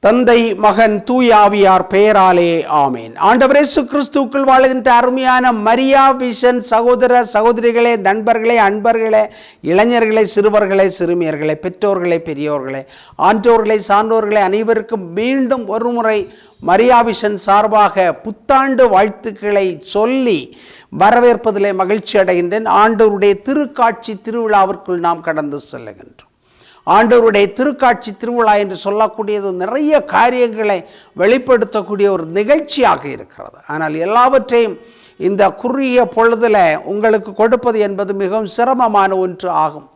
தந்தை மகன் தூயாவியார் பெயராலே ஆமேன். ஆண்டவர் இயேசு கிறிஸ்துவுக்குள் வாழுகின்ற அருமையான மரியா விஷன் சகோதர சகோதரிகளே, நண்பர்களே, அன்பர்களே, இளைஞர்களே, சிறுவர்களே, சிறுமியர்களே, பெற்றோர்களே, பெரியோர்களே, ஆன்றோர்களே, சான்றோர்களே அனைவருக்கும் மீண்டும் ஒருமுறை மரியா விஷன் சார்பாக புத்தாண்டு வாழ்த்துக்களை சொல்லி வரவேற்பதிலே மகிழ்ச்சி அடைகின்றேன். ஆண்டவருடைய திருக்காட்சி திருவிழாவிற்குள் நாம் கடந்து செல்லுகின்றோம். ஆண்டவருடைய திருக்காட்சி திருவிழா என்று சொல்லக்கூடியது நிறைய காரியங்களை வெளிப்படுத்தக்கூடிய ஒரு நிகழ்ச்சியாக இருக்கிறது. ஆனால் எல்லாவற்றையும் இந்த குறுகிய பொழுதில் உங்களுக்கு கொடுப்பது என்பது மிகவும் சிரமமான ஒன்று ஆகும்.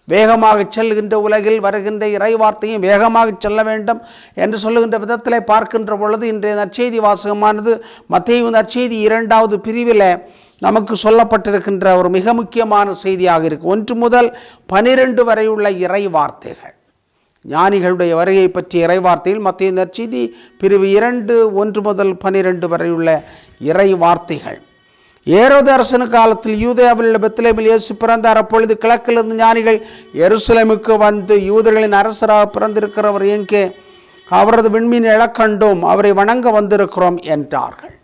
வேகமாக செல்கின்ற உலகில் வருகின்ற இறைவார்த்தையும் வேகமாக செல்ல வேண்டும் என்று சொல்லுகின்ற விதத்தில் பார்க்கின்ற பொழுது இன்றைய நற்செய்தி வாசகமானது மத்தேயு நற்செய்தி 2வது பிரிவில் நமக்கு சொல்லப்பட்டிருக்கின்ற ஒரு மிக முக்கியமான செய்தியாக இருக்கு. 1 முதல் 12 வரை உள்ள இறை வார்த்தைகள், ஞானிகளுடைய வருகை பற்றிய இறை வார்த்தைகள் மத்தேயு நற்செய்தி பிரிவு 2 1 முதல் 12 வரை உள்ள இறை வார்த்தைகள். ஏரோது அரசனு காலத்தில் யூதேயாவில் உள்ள பெத்லகேமில் இயேசு பிறந்தார். அப்பொழுது கிழக்கிலிருந்து ஞானிகள் எருசலேமுக்கு வந்து, யூதர்களின் அரசராக பிறந்திருக்கிறவர் எங்கே? அவரது விண்மீன் எழக்கண்டோம், அவரை வணங்க வந்திருக்கிறோம் என்றார்கள்.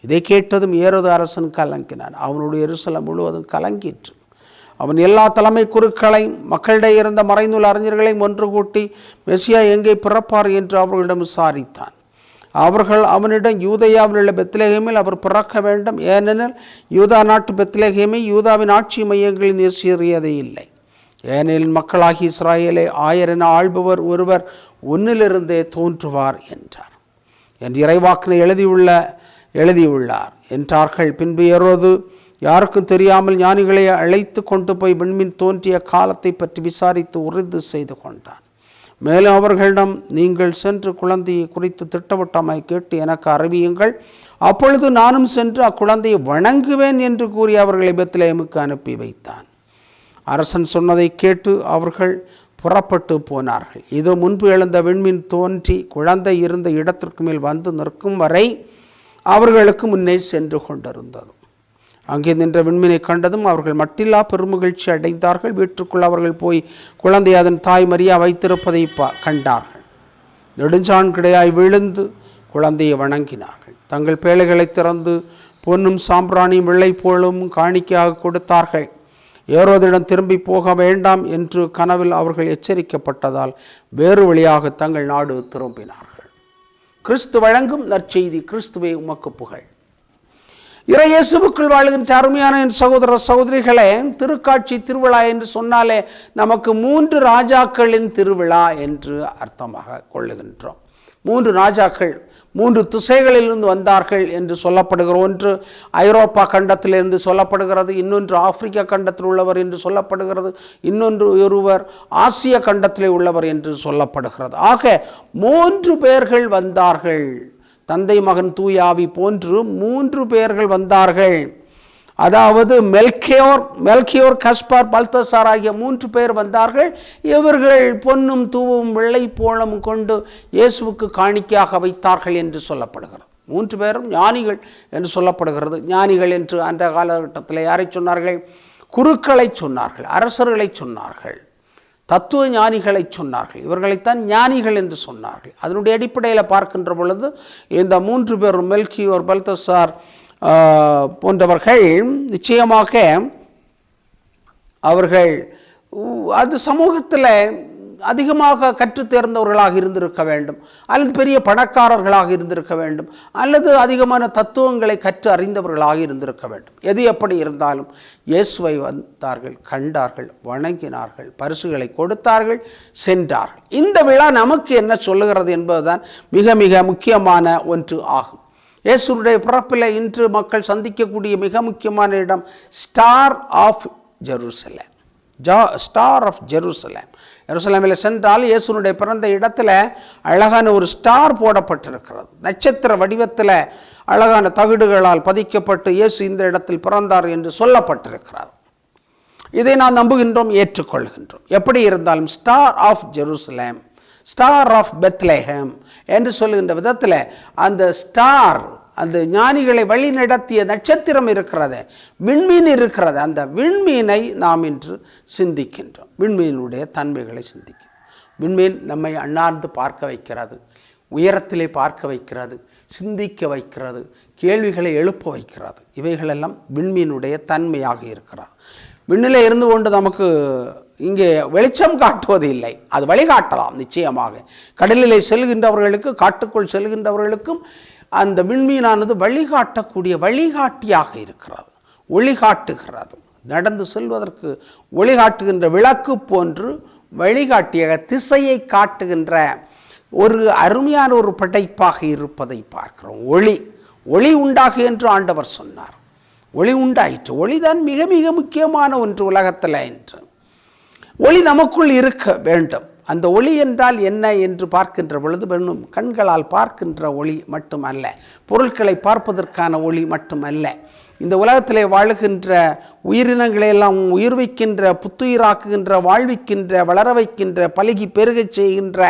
இதை கேட்டதும் ஏரோது அரசன் கலங்கினான். அவனுடைய எருசலேம் முழுவதும் கலங்கிற்று. அவன் எல்லா தலைமை குருக்களையும் மக்களிடையே இருந்த மறைநூல் அறிஞர்களையும் ஒன்று கூட்டி மெசியா எங்கே பிறப்பார் என்று அவர்களிடம் விசாரித்தான். அவர்கள் அவனிடம், யூதேயாவில் உள்ள பெத்லகேமில் அவர் பிறக்க வேண்டும், ஏனெனில் யூதா நாட்டு பெத்லகேமை யூதாவின் ஆட்சி மையங்களில் சிறியதே இல்லை. ஏனெனில் மக்களாகி இஸ்ராயேலை 1000 என ஆள்பவர் ஒருவர் ஒன்னிலிருந்தே தோன்றுவார் என்றார் என்று இறைவாக்கினை எழுதியுள்ளார் என்றார்கள். பின்பு ஏரோது யாருக்கும் தெரியாமல் ஞானிகளை அழைத்து கொண்டு போய் விண்மீன் தோன்றிய காலத்தை பற்றி விசாரித்து உறுதி செய்து கொண்டான். மேலும் அவர்களிடம், நீங்கள் சென்று குழந்தையை குறித்து திட்டவட்டமாய் கேட்டு எனக்கு அறிவியுங்கள், அப்பொழுது நானும் சென்று அக்குழந்தையை வணங்குவேன் என்று கூறி அவர்களை பெத்லகேமுக்கு அனுப்பி வைத்தான். அரசன் சொன்னதை கேட்டு அவர்கள் புறப்பட்டு போனார்கள். இதோ முன்பு எழுந்த விண்மீன் தோன்றி குழந்தை இருந்த இடத்திற்கு மேல் வந்து நிற்கும் வரை அவர்களுக்கு முன்னே சென்று கொண்டிருந்தது. அங்கே நின்ற விண்மீனை கண்டதும் அவர்கள் மட்டில்லா பெருமகிழ்ச்சி அடைந்தார்கள். வீட்டுக்குள் அவர்கள் போய் குழந்தை அதன் தாய் மரியா வைத்திருப்பதை கண்டார்கள். நெடுஞ்சான் கிடையாய் விழுந்து குழந்தையை வணங்கினார்கள். தங்கள் பேழைகளை திறந்து பொன்னும் சாம்பிராணியும் வெள்ளை போலும் காணிக்கையாக கொடுத்தார்கள். ஏரோதிடம் திரும்பி போக வேண்டாம் என்று கனவில் அவர்கள் எச்சரிக்கப்பட்டதால் வேறு வழியாக தங்கள் நாடு திரும்பினார்கள். கிறிஸ்து வழங்கும் நற்செய்தி. கிறிஸ்துவே உமக்கு புகழ். இறை இயேசுவுக்குள் வாழுகின்ற அருமையான என் சகோதர சகோதரிகளே, திருக்காட்சி திருவிழா என்று சொன்னாலே நமக்கு 3 ராஜாக்களின் திருவிழா என்று அர்த்தமாக கொள்ளுகின்றோம். 3 ராஜாக்கள் 3 திசைகளிலிருந்து வந்தார்கள் என்று சொல்லப்படுகிற ஒன்று ஐரோப்பா கண்டத்திலிருந்து சொல்லப்படுகிறது, இன்னொன்று ஆப்பிரிக்கா கண்டத்தில் உள்ளவர் என்று சொல்லப்படுகிறது, இன்னொன்று ஒருவர் ஆசிய கண்டத்திலே உள்ளவர் என்று சொல்லப்படுகிறது. ஆக 3 பேர்கள் வந்தார்கள். தந்தை மகன் தூயாவி போன்று 3 பேர்கள் வந்தார்கள். அதாவது மெல்கியோர் கஸ்பார் பல்தசார் ஆகிய 3 பேர் வந்தார்கள். இவர்கள் பொன்னும் தூவும் வெள்ளை போளம் கொண்டு இயேசுவுக்கு காணிக்கையாக வைத்தார்கள் என்று சொல்லப்படுகிறது. 3 பேரும் ஞானிகள் என்று சொல்லப்படுகிறது. ஞானிகள் என்று அந்த காலகட்டத்தில் யாரை சொன்னார்கள்? குருக்களை சொன்னார்கள், அரசர்களை சொன்னார்கள், தத்துவ ஞானிகளை சொன்னார்கள். இவர்களைத்தான் ஞானிகள் என்று சொன்னார்கள். அதனுடைய அடிப்படையில் பார்க்கின்ற பொழுது இந்த 3 பேரும் மெல்கியோர், பல்தசார் போன்றவர்கள் நிச்சயமாக அவர்கள் அது சமூகத்தில் அதிகமாக கற்று தேர்ந்தவர்களாக இருந்திருக்க வேண்டும், அல்லது பெரிய பணக்காரர்களாக இருந்திருக்க வேண்டும், அல்லது அதிகமான தத்துவங்களை கற்று அறிந்தவர்களாக இருந்திருக்க வேண்டும். எது எப்படி இருந்தாலும் இயேசுவை வந்தார்கள், கண்டார்கள், வணங்கினார்கள், பரிசுகளை கொடுத்தார்கள், சென்றார்கள். இந்த விழா நமக்கு என்ன சொல்லுகிறது என்பதுதான் மிக மிக முக்கியமான ஒன்று ஆகும். இயேசுடைய பிறப்பில் இன்று மக்கள் சந்திக்கக்கூடிய மிக முக்கியமான இடம் ஸ்டார் ஆஃப் ஜெருசலேம். எருசலேமில் சென்றால் இயேசுனுடைய பிறந்த இடத்துல அழகான ஒரு ஸ்டார் போடப்பட்டிருக்கிறது. நட்சத்திர வடிவத்தில் அழகான தகடுகளால் பதிக்கப்பட்டு இயேசு இந்த இடத்தில் பிறந்தார் என்று சொல்லப்பட்டிருக்கிறது. இதை நாம் நம்புகின்றோம், ஏற்றுக்கொள்கின்றோம். எப்படி இருந்தாலும் star of Jerusalem, star of Bethlehem என்று சொல்லுகின்ற விதத்தில் அந்த ஸ்டார், அந்த ஞானிகளை வழி நடத்திய நட்சத்திரம் இருக்கிறது, விண்மீன் இருக்கிறது. அந்த விண்மீனை நாம் இன்று சிந்திக்கின்றோம். விண்மீனுடைய தன்மைகளை சிந்திக்கிறோம். விண்மீன் நம்மை அண்ணார்ந்து பார்க்க வைக்கிறது. உயரத்திலே பார்க்க வைக்கிறது, சிந்திக்க வைக்கிறது, கேள்விகளை எழுப்ப வைக்கிறது. இவைகளெல்லாம் விண்மீனுடைய தன்மையாக இருக்கிறது. விண்ணிலே இருந்து கொண்டு நமக்கு இங்கே வெளிச்சம் காட்டுவது இல்லை, அது வழிகாட்டலாம். நிச்சயமாக கடலிலே செல்கின்றவர்களுக்கு, காட்டுக்குள் செல்கின்றவர்களுக்கும் அந்த விண்மீனானது வழிகாட்டக்கூடிய வழிகாட்டியாக இருக்கிறது, ஒளிகாட்டுகிறது. நடந்து செல்வதற்கு ஒளிகாட்டுகின்ற விளக்கு போன்று வழிகாட்டியாக திசையை காட்டுகின்ற ஒரு அருமையான ஒரு படைப்பாக இருப்பதை பார்க்கிறோம். ஒளி உண்டாகு என்று ஆண்டவர் சொன்னார். ஒளி உண்டாயிற்று. ஒளிதான் மிக மிக முக்கியமான ஒன்று உலகத்தில் என்று. ஒளி நமக்குள் இருக்க வேண்டும். அந்த ஒளி என்றால் என்ன என்று பார்க்கின்ற பொழுது வெறும் கண்களால் பார்க்கின்ற ஒளி மட்டுமல்ல, பொருட்களை பார்ப்பதற்கான ஒளி மட்டுமல்ல, இந்த உலகத்திலே வாழுகின்ற உயிரினங்களையெல்லாம் உயிர்விக்கின்ற, புத்துயிராக்குகின்ற, வாழ்விக்கின்ற, வளர வைக்கின்ற, பலுகி பெருகச் செய்கின்ற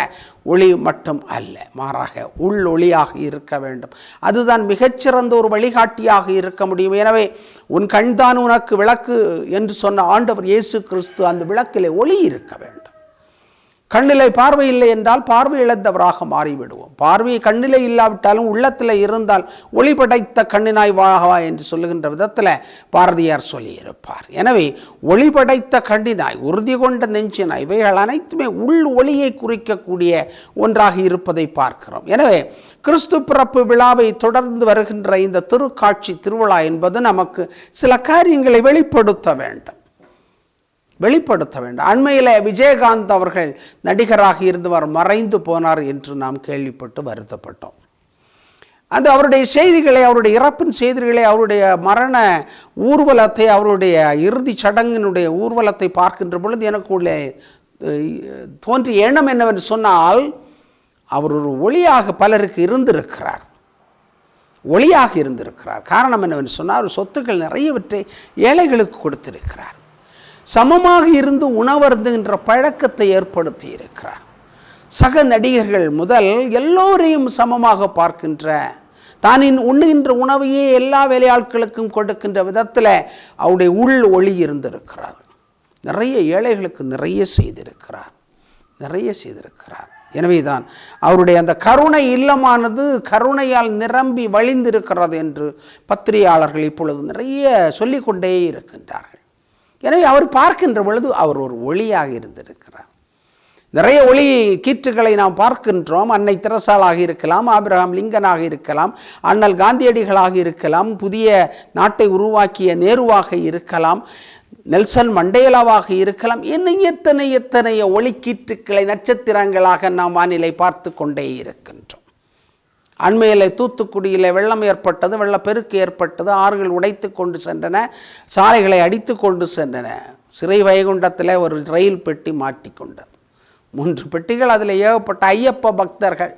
ஒளி மட்டும் அல்ல, மாறாக உள் ஒளியாக இருக்க வேண்டும். அதுதான் மிகச்சிறந்த ஒரு வழிகாட்டியாக இருக்க முடியும். எனவே உன் கண்தான் உனக்கு விளக்கு என்று சொன்ன ஆண்டவர் இயேசு கிறிஸ்து அந்த விளக்கிலே ஒளி இருக்க வேண்டும். கண்ணிலே பார்வை இல்லை என்றால் பார்வை இழந்தவராக மாறிவிடுவோம். பார்வையை கண்ணிலே இல்லாவிட்டாலும் உள்ளத்தில் இருந்தால் ஒளி படைத்த கண்ணினாய் வாகவா என்று சொல்லுகின்ற விதத்தில் பாரதியார் சொல்லியிருப்பார். எனவே ஒளி படைத்த கண்ணினாய், உறுதி கொண்ட நெஞ்சினாய், இவைகள் அனைத்துமே உள் ஒளியை குறிக்கக்கூடிய ஒன்றாக இருப்பதை பார்க்கிறோம். எனவே கிறிஸ்து பிறப்பு விழாவை தொடர்ந்து வருகின்ற இந்த திருக்காட்சி திருவிழா என்பது நமக்கு சில காரியங்களை வெளிப்படுத்த வேண்டும். அண்மையில் விஜயகாந்த் அவர்கள் நடிகராக இருந்தவர் மறைந்து போனார் என்று நாம் கேள்விப்பட்டு வருத்தப்பட்டோம். அது அவருடைய செய்திகளை, அவருடைய இறப்பின் செய்திகளை, அவருடைய மரண ஊர்வலத்தை, அவருடைய இறுதி சடங்கினுடைய ஊர்வலத்தை பார்க்கின்ற பொழுது எனக்குள்ளே தோன்றிய எண்ணம் என்னவென்று சொன்னால், அவர் ஒரு ஒளியாக பலருக்கு இருந்திருக்கிறார். காரணம் என்னவென்று சொன்னால், சொத்துக்கள் நிறையவற்றை ஏழைகளுக்கு கொடுத்திருக்கிறார். சமமாக இருந்து உணவருந்துகின்ற பழக்கத்தை ஏற்படுத்தி இருக்கிறார். சக நடிகர்கள் முதல் எல்லோரையும் சமமாக பார்க்கின்ற, தானின் உண்ணுகின்ற உணவையே எல்லா வேலையாட்களுக்கும் கொடுக்கின்ற விதத்தில் அவருடைய உள் ஒளி இருந்திருக்கிறார். நிறைய ஏழைகளுக்கு நிறைய செய்திருக்கிறார். எனவே தான் அவருடைய அந்த கருணை இல்லமானது கருணையால் நிரம்பி வழிந்திருக்கிறது என்று பத்திரிகையாளர்கள் இப்பொழுது நிறைய சொல்லிக்கொண்டே இருக்கின்றார்கள். எனவே அவர் பார்க்கின்ற பொழுது அவர் ஒரு ஒளியாக இருந்திருக்கிறார். நிறைய ஒளி கீற்றுகளை நாம் பார்க்கின்றோம். அன்னை தெரசாலாக இருக்கலாம், ஆபிரகாம் லிங்கனாக இருக்கலாம், அண்ணல் காந்தியடிகளாக இருக்கலாம், புதிய நாட்டை உருவாக்கிய நேருவாக இருக்கலாம், நெல்சன் மண்டேலாவாக இருக்கலாம். இன்னும் எத்தனைய ஒளி கீற்றுக்களை நட்சத்திரங்களாக நாம் வானிலை பார்த்து கொண்டே இருக்கின்றோம். அண்மையில் தூத்துக்குடியில் வெள்ளம் ஏற்பட்டது, வெள்ளப்பெருக்கு ஏற்பட்டது, ஆறுகள் உடைத்து கொண்டு சென்றன, சாலைகளை அடித்து கொண்டு சென்றன. சிறை வைகுண்டத்தில் ஒரு ரயில் பெட்டி மாட்டிக்கொண்டது. 3 பெட்டிகள், அதில் ஏகப்பட்ட ஐயப்ப பக்தர்கள்.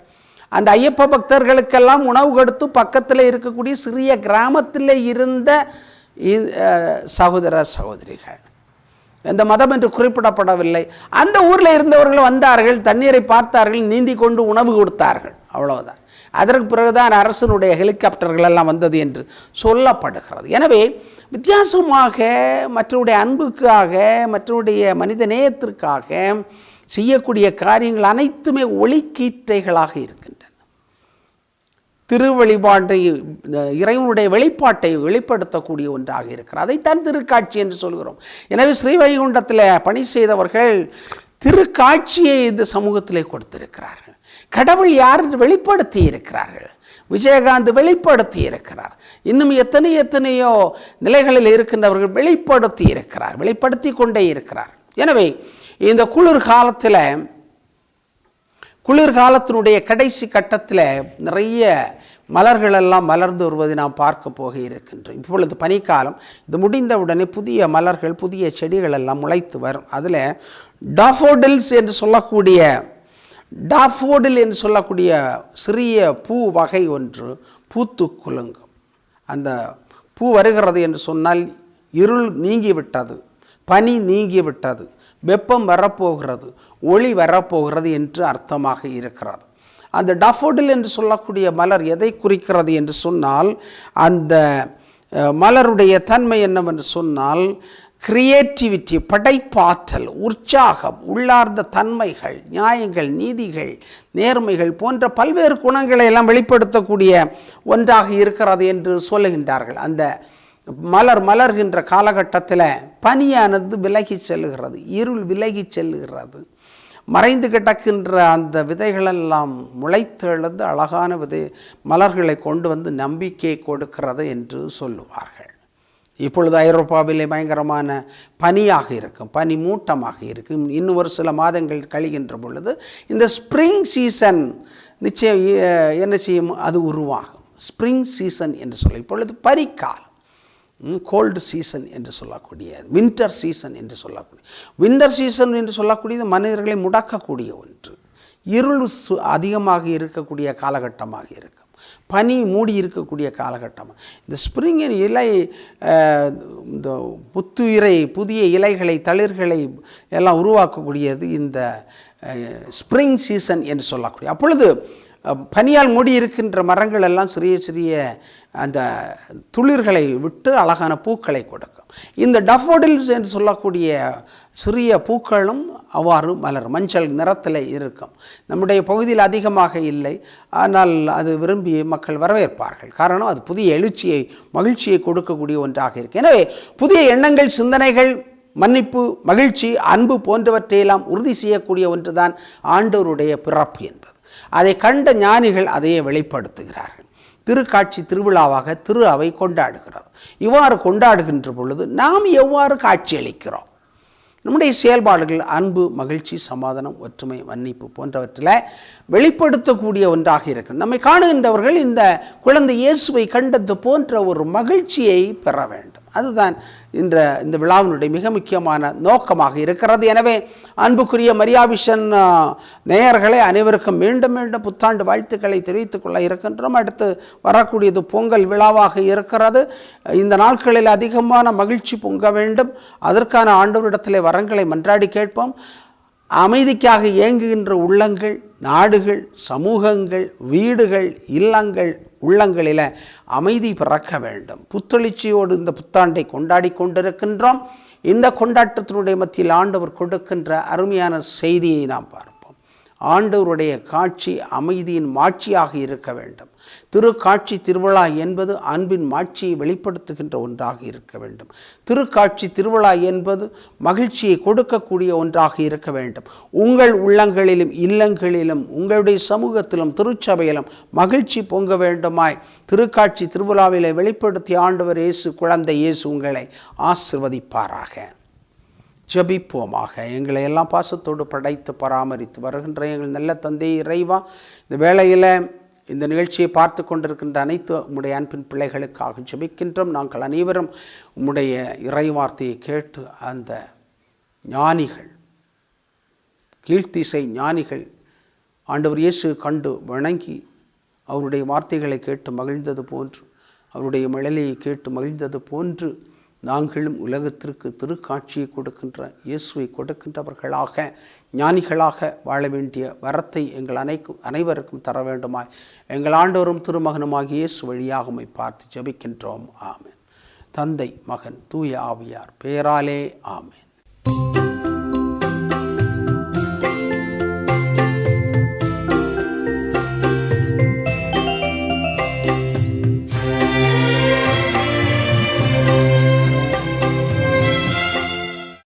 அந்த ஐயப்ப பக்தர்களுக்கெல்லாம் உணவு கொடுத்து பக்கத்தில் இருக்கக்கூடிய சிறிய கிராமத்தில் இருந்த சகோதர சகோதரிகள், எந்த மதம் என்று குறிப்பிடப்படவில்லை, அந்த ஊரில் இருந்தவர்கள் வந்தார்கள், தண்ணீரை பார்த்தார்கள், நீந்தி கொண்டு உணவு கொடுத்தார்கள், அவ்வளவுதான். அதற்கு பிறகுதான் அரசனுடைய ஹெலிகாப்டர்கள் எல்லாம் வந்தது என்று சொல்லப்படுகிறது. எனவே வித்தியாசமாக மற்றவருடைய அன்புக்காக, மற்றவருடைய மனித நேயத்திற்காக செய்யக்கூடிய காரியங்கள் அனைத்துமே ஒளிக்கீற்றைகளாக இருக்கின்றன. திருவழிபாட்டை, இறைவனுடைய வெளிப்பாட்டை வெளிப்படுத்தக்கூடிய ஒன்றாக இருக்கிறது. அதைத்தான் திருக்காட்சி என்று சொல்கிறோம். எனவே ஸ்ரீவைகுண்டத்தில் பணி செய்தவர்கள் திருக்காட்சியை இந்த சமூகத்திலே கொடுத்திருக்கிறார்கள். கடவுள் யார் வெளிப்படுத்தி இருக்கிறார்கள். விஜயகாந்த் வெளிப்படுத்தி இருக்கிறார். இன்னும் எத்தனையோ நிலைகளில் இருக்கின்றவர்கள் வெளிப்படுத்தி கொண்டே இருக்கிறார். எனவே இந்த குளிர்காலத்தினுடைய கடைசி கட்டத்தில் நிறைய மலர்களெல்லாம் மலர்ந்து வருவதை நாம் பார்க்க போக இருக்கின்றோம். இப்பொழுது பனிக்காலம், இது முடிந்தவுடனே புதிய மலர்கள், புதிய செடிகள் எல்லாம் முளைத்து வரும். அதில் டாஃபோடில்ஸ் என்று சொல்லக்கூடிய சிறிய பூ வகை ஒன்று பூத்து குலுங்கும். அந்த பூ வருகிறது என்று சொன்னால் இருள் நீங்கிவிட்டது, பனி நீங்கிவிட்டது, வெப்பம் வரப்போகிறது, ஒளி வரப்போகிறது என்று அர்த்தமாக இருக்கிறது. அந்த டாஃபோடில் என்று சொல்லக்கூடிய மலர் எதை குறிக்கிறது என்று சொன்னால், அந்த மலருடைய தன்மை என்னவென்று சொன்னால், கிரியேட்டிவிட்டி, படைப்பாற்றல், உற்சாகம், உள்ளார்ந்த தன்மைகள், நியாயங்கள், நீதிகள், நேர்மைகள் போன்ற பல்வேறு குணங்களை எல்லாம் வெளிப்படுத்தக்கூடிய ஒன்றாக இருக்கிறது என்று சொல்லுகின்றார்கள். அந்த மலர்கின்ற காலகட்டத்தில் பனியானது விலகி செல்லுகிறது, இருள் விலகி செல்லுகிறது, மறைந்து கிடக்கின்ற அந்த விதைகளெல்லாம் முளைத்தெழுந்து அழகான மலர்களை கொண்டு வந்து நம்பிக்கை கொடுக்கிறது என்று சொல்லுவார்கள். இப்பொழுது ஐரோப்பாவிலே பயங்கரமான பனியாக இருக்கும், பனி மூட்டமாக இருக்கும். இன்னும் ஒரு சில மாதங்கள் கழிகின்ற பொழுது இந்த ஸ்ப்ரிங் சீசன் நிச்சயம் என்ன செய்யும், அது உருவாகும். ஸ்ப்ரிங் சீசன் என்று சொல்ல, இப்பொழுது பனிக்காலம், கோல்டு சீசன் என்று சொல்லக்கூடிய, வின்டர் சீசன் என்று சொல்லக்கூடிய, வின்டர் சீசன் என்று சொல்லக்கூடியது மனிதர்களை முடக்கக்கூடிய ஒன்று. இருள் அதிகமாக இருக்கக்கூடிய காலகட்டமாக இருக்கும், பனி மூடி இருக்கக்கூடிய காலகட்டம். இந்த ஸ்ப்ரிங்கின் இலை, இந்த புத்துயிரை, புதிய இலைகளை, தளிர்களை எல்லாம் உருவாக்கக்கூடியது இந்த ஸ்ப்ரிங் சீசன் என்று சொல்லக்கூடிய. அப்பொழுது பனியால் மூடி இருக்கின்ற மரங்கள் எல்லாம் சிறிய சிறிய அந்த துளிர்களை விட்டு அழகான பூக்களை கொடுக்கும். இந்த டஃபோடில்ஸ் என்று சொல்லக்கூடிய சிறிய பூக்களும் அவ்வாறு மலர் மஞ்சள் நிறத்தில் இருக்கும். நம்முடைய பகுதியில் அதிகமாக இல்லை, ஆனால் அது விரும்பி மக்கள் வரவேற்பார்கள். காரணம், அது புதிய எழுச்சியை, மகிழ்ச்சியை கொடுக்கக்கூடிய ஒன்றாக இருக்கு. எனவே புதிய எண்ணங்கள், சிந்தனைகள், மன்னிப்பு, மகிழ்ச்சி, அன்பு போன்றவற்றையெல்லாம் உறுதி செய்யக்கூடிய ஒன்றுதான் ஆண்டவருடைய பிறப்பு என்பது. அதை கண்ட ஞானிகள் அதையே வெளிப்படுத்துகிறார்கள். திருக்காட்சி திருவிழாவாக திரு அவை கொண்டாடுகிறது. இவ்வாறு கொண்டாடுகின்ற பொழுது நாம் எவ்வாறு காட்சியளிக்கிறோம்? நம்முடைய செயல்பாடுகள் அன்பு, மகிழ்ச்சி, சமாதானம், ஒற்றுமை, மன்னிப்பு போன்றவற்றில் வெளிப்படுத்தக்கூடிய ஒன்றாக இருக்கும். நம்மை காணுகின்றவர்கள் இந்த குழந்தை இயேசுவை கண்டது போன்ற ஒரு மகிழ்ச்சியை பெற வேண்டும். அதுதான் இந்த விழாவினுடைய மிக முக்கியமான நோக்கமாக இருக்கிறது. எனவே அன்புக்குரிய மரியா விஷன் நேயர்களை அனைவருக்கும் மீண்டும் மீண்டும் புத்தாண்டு வாழ்த்துக்களை தெரிவித்துக் கொள்ள இருக்கின்றோம். அடுத்து வரக்கூடியது பொங்கல் விழாவாக இருக்கிறது. இந்த நாட்களில் அதிகமான மகிழ்ச்சி பொங்க வேண்டும். அதற்கான ஆண்டவரிடத்திலே வரங்களை மன்றாடி கேட்போம். அமைதிக்காக இயங்குகின்ற உள்ளங்கள், நாடுகள், சமூகங்கள், வீடுகள், இல்லங்கள், உள்ளங்களில் அமைதி பிறக்க வேண்டும். புத்தெழுச்சியோடு இந்த புத்தாண்டை கொண்டாடி கொண்டிருக்கின்றோம். இந்த கொண்டாட்டத்தினுடைய மத்தியில் ஆண்டவர் கொடுக்கின்ற அருமையான செய்தியை நாம் பார்ப்போம். ஆண்டவருடைய காட்சி அமைதியின் மாட்சியாக இருக்க வேண்டும். திருக்காட்சி திருவிழா என்பது அன்பின் மாட்சியை வெளிப்படுத்துகின்ற ஒன்றாக இருக்க வேண்டும். திருக்காட்சி திருவிழா என்பது மகிழ்ச்சியை கொடுக்கக்கூடிய ஒன்றாக இருக்க வேண்டும். உங்கள் உள்ளங்களிலும் இல்லங்களிலும் உங்களுடைய சமூகத்திலும் திருச்சபையிலும் மகிழ்ச்சி பொங்க வேண்டுமாய் திருக்காட்சி திருவிழாவிலே வெளிப்படுத்தி ஆண்டவர் இயேசு, குழந்தை இயேசு உங்களை ஆசிர்வதிப்பாராக. ஜெபிப்போமாக. எங்களை எல்லாம் பாசத்தோடு படைத்து பராமரித்து வருகின்ற எங்கள் நல்ல தந்தை இறைவா, இந்த வேளையில் இந்த நிகழ்ச்சியை பார்த்து கொண்டிருக்கின்ற அனைத்து உம்முடைய அன்பின் பிள்ளைகளுக்காக ஜெபிக்கின்றோம். நாங்கள் அனைவரும் உம்முடைய இறைவார்த்தையை கேட்டு அந்த ஞானிகள், கீழ்த்திசை ஞானிகள் ஆண்டவர் இயேசு கண்டு வணங்கி அவருடைய வார்த்தைகளை கேட்டு மகிழ்ந்தது போன்று, அவருடைய மழலையை கேட்டு மகிழ்ந்தது போன்று நாங்களும் உலகத்திற்கு திருக்காட்சியை கொடுக்கின்ற இயேசுவை கொடுக்கின்றவர்களாக, ஞானிகளாக வாழ வேண்டிய வரத்தை எங்கள் அனைவருக்கும் தர வேண்டுமாய் எங்கள் ஆண்டவரும் திருமகனுமாகிய இயேசு வழியாக உம்மை பார்த்து ஜெபிக்கின்றோம். ஆமென். தந்தை, மகன், தூய ஆவியார் பெயராலே ஆமென்.